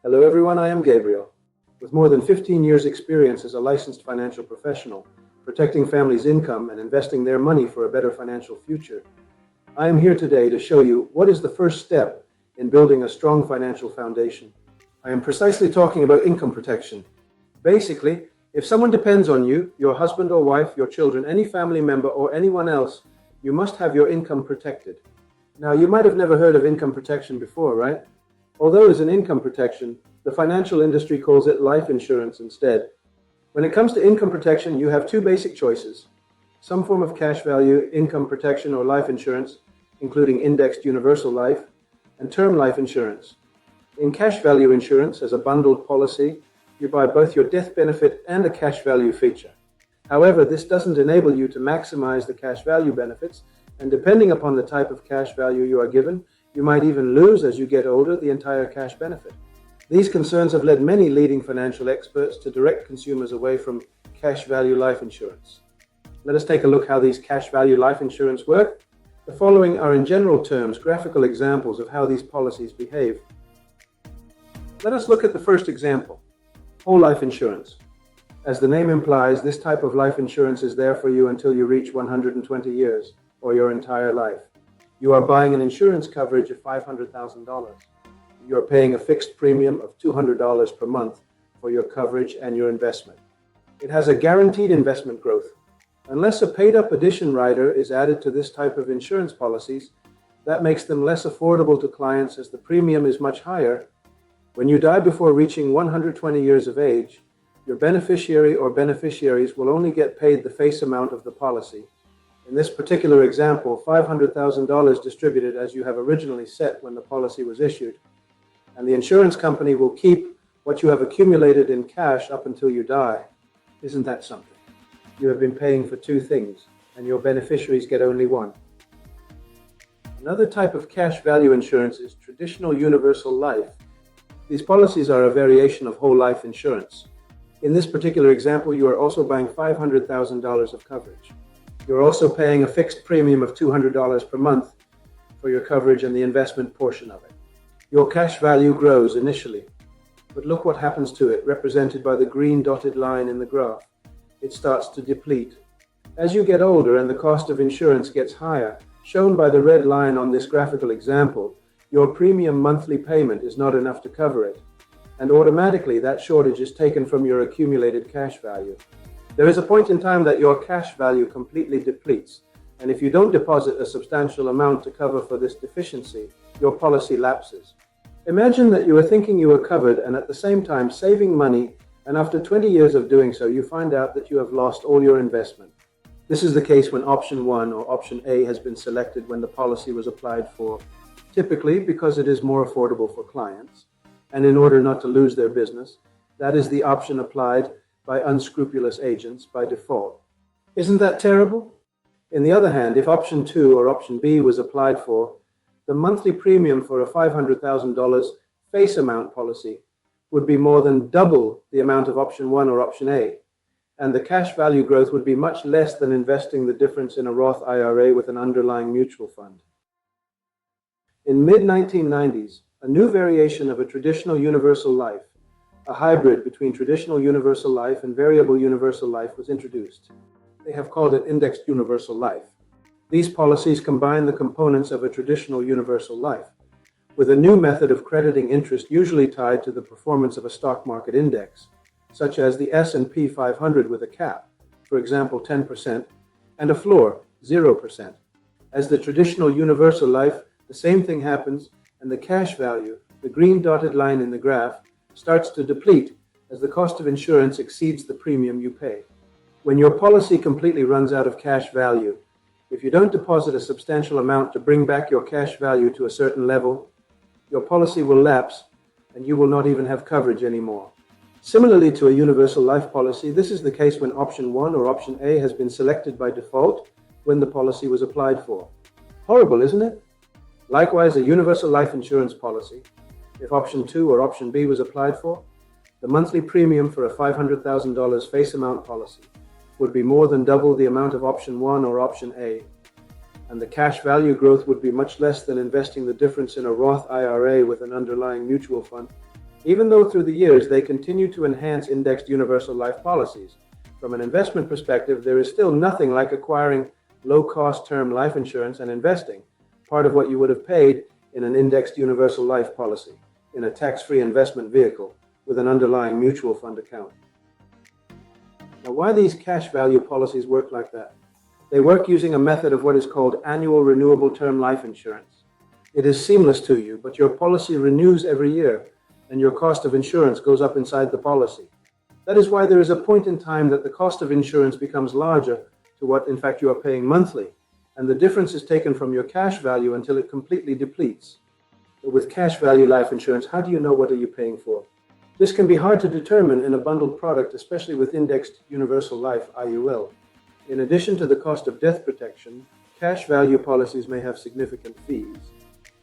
Hello everyone, I am Gabriel. With more than 15 years experience as a licensed financial professional, protecting families' income and investing their money for a better financial future, I am here today to show you what is the first step in building a strong financial foundation. I am precisely talking about income protection. Basically, if someone depends on you, your husband or wife, your children, any family member, or anyone else, you must have your income protected. Now, you might have never heard of income protection before, right? Although it's an income protection, the financial industry calls it life insurance instead. When it comes to income protection, you have two basic choices: some form of cash value, income protection, or life insurance, including indexed universal life, and term life insurance. In cash value insurance, as a bundled policy, you buy both your death benefit and a cash value feature. However, this doesn't enable you to maximize the cash value benefits, and depending upon the type of cash value you are given, you might even lose as you get older the entire cash benefit. These concerns have led many leading financial experts to direct consumers away from cash value life insurance. Let us take a look how these cash value life insurance work. The following are in general terms graphical examples of how these policies behave. Let us look at the first example, whole life insurance. As the name implies, this type of life insurance is there for you until you reach 120 years, or your entire life. You are buying an insurance coverage of $500,000. You are paying a fixed premium of $200 per month for your coverage and your investment. It has a guaranteed investment growth. Unless a paid-up addition rider is added to this type of insurance policies, that makes them less affordable to clients as the premium is much higher. When you die before reaching 120 years of age, your beneficiary or beneficiaries will only get paid the face amount of the policy. In this particular example, $500,000 distributed as you have originally set when the policy was issued, and the insurance company will keep what you have accumulated in cash up until you die. Isn't that something? You have been paying for two things, and your beneficiaries get only one. Another type of cash value insurance is traditional universal life. These policies are a variation of whole life insurance. In this particular example, you are also buying $500,000 of coverage. You're also paying a fixed premium of $200 per month for your coverage and the investment portion of it. Your cash value grows initially, but look what happens to it, represented by the green dotted line in the graph. It starts to deplete. As you get older and the cost of insurance gets higher, shown by the red line on this graphical example, your premium monthly payment is not enough to cover it, and automatically that shortage is taken from your accumulated cash value. There is a point in time that your cash value completely depletes, and if you don't deposit a substantial amount to cover for this deficiency, your policy lapses. Imagine that you are thinking you are covered and at the same time saving money, and after 20 years of doing so, you find out that you have lost all your investment. This is the case when option 1 or option A has been selected when the policy was applied for, typically because it is more affordable for clients, and in order not to lose their business. That is the option applied by unscrupulous agents by default. Isn't that terrible? On the other hand, if option 2 or option B was applied for, the monthly premium for a $500,000 face amount policy would be more than double the amount of option 1 or option A, and the cash value growth would be much less than investing the difference in a Roth IRA with an underlying mutual fund. In mid-1990s, a new variation of a traditional universal life, a hybrid between traditional universal life and variable universal life, was introduced. They have called it indexed universal life. These policies combine the components of a traditional universal life with a new method of crediting interest usually tied to the performance of a stock market index, such as the S&P 500 with a cap, for example 10%, and a floor, 0%. As the traditional universal life, the same thing happens, and the cash value, the green dotted line in the graph, starts to deplete as the cost of insurance exceeds the premium you pay. When your policy completely runs out of cash value, if you don't deposit a substantial amount to bring back your cash value to a certain level, your policy will lapse and you will not even have coverage anymore. Similarly to a universal life policy, this is the case when option 1 or option A has been selected by default when the policy was applied for. Horrible, isn't it? Likewise, a universal life insurance policy, if option 2 or option B was applied for, the monthly premium for a $500,000 face amount policy would be more than double the amount of option 1 or option A, and the cash value growth would be much less than investing the difference in a Roth IRA with an underlying mutual fund. even though through the years they continue to enhance indexed universal life policies. From an investment perspective, there is still nothing like acquiring low-cost term life insurance and investing part of what you would have paid in an indexed universal life policy, in a tax-free investment vehicle with an underlying mutual fund account. Now, why these cash value policies work like that? They work using a method of what is called annual renewable term life insurance. It is seamless to you, but your policy renews every year, and your cost of insurance goes up inside the policy. That is why there is a point in time that the cost of insurance becomes larger to what in fact you are paying monthly, and the difference is taken from your cash value until it completely depletes. But with cash value life insurance, how do you know what are you paying for? This can be hard to determine in a bundled product, especially with indexed universal life IUL. In addition to the cost of death protection, cash value policies may have significant fees.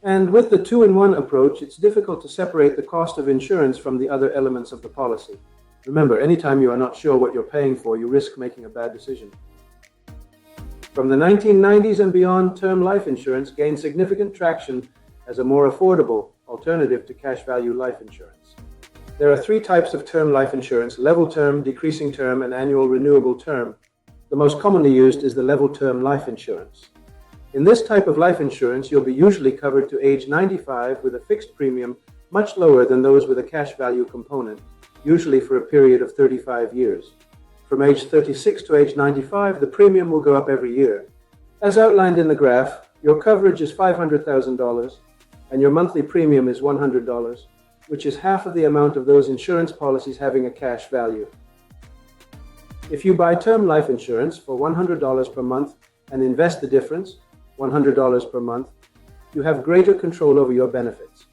And with the two-in-one approach, it's difficult to separate the cost of insurance from the other elements of the policy. Remember, anytime you are not sure what you're paying for, you risk making a bad decision. From the 1990s and beyond, term life insurance gained significant traction as a more affordable alternative to cash value life insurance. There are three types of term life insurance: level term, decreasing term, and annual renewable term. The most commonly used is the level term life insurance. In this type of life insurance, you'll be usually covered to age 95 with a fixed premium much lower than those with a cash value component, usually for a period of 35 years. From age 36 to age 95, the premium will go up every year. As outlined in the graph, your coverage is $500,000 and your monthly premium is $100, which is half of the amount of those insurance policies having a cash value. If you buy term life insurance for $100 per month and invest the difference, $100 per month, you have greater control over your benefits.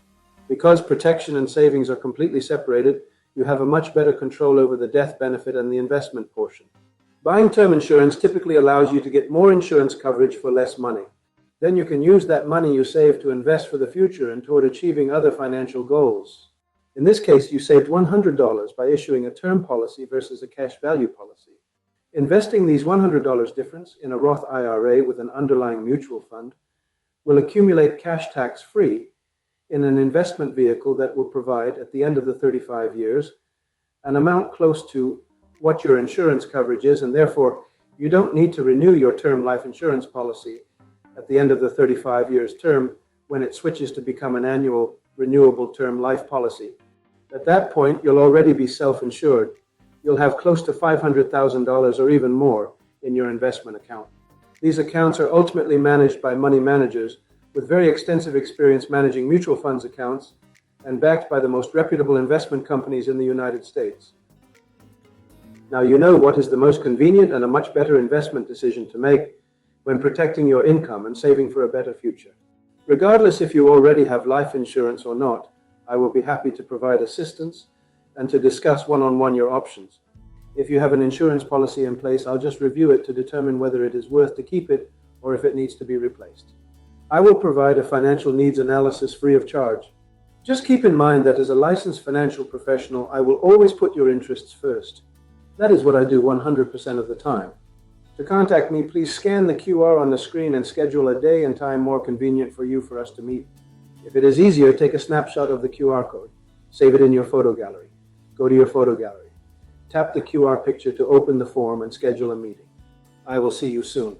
Because protection and savings are completely separated, you have a much better control over the death benefit and the investment portion. Buying term insurance typically allows you to get more insurance coverage for less money. Then you can use that money you save to invest for the future and toward achieving other financial goals. In this case, you saved $100 by issuing a term policy versus a cash value policy. Investing these $100 difference in a Roth IRA with an underlying mutual fund will accumulate cash tax-free in an investment vehicle that will provide, at the end of the 35 years, an amount close to what your insurance coverage is, and therefore you don't need to renew your term life insurance policy at the end of the 35 years term when it switches to become an annual renewable term life policy. At that point, you'll already be self-insured. You'll have close to $500,000 or even more in your investment account. These accounts are ultimately managed by money managers with very extensive experience managing mutual funds accounts and backed by the most reputable investment companies in the United States. Now you know what is the most convenient and a much better investment decision to make when protecting your income and saving for a better future. Regardless if you already have life insurance or not, I will be happy to provide assistance and to discuss one-on-one your options. If you have an insurance policy in place, I'll just review it to determine whether it is worth to keep it or if it needs to be replaced. I will provide a financial needs analysis free of charge. Just keep in mind that as a licensed financial professional, I will always put your interests first. That is what I do 100% of the time. To contact me, please scan the QR on the screen and schedule a day and time more convenient for you for us to meet. If it is easier, take a snapshot of the QR code. Save it in your photo gallery. Go to your photo gallery. Tap the QR picture to open the form and schedule a meeting. I will see you soon.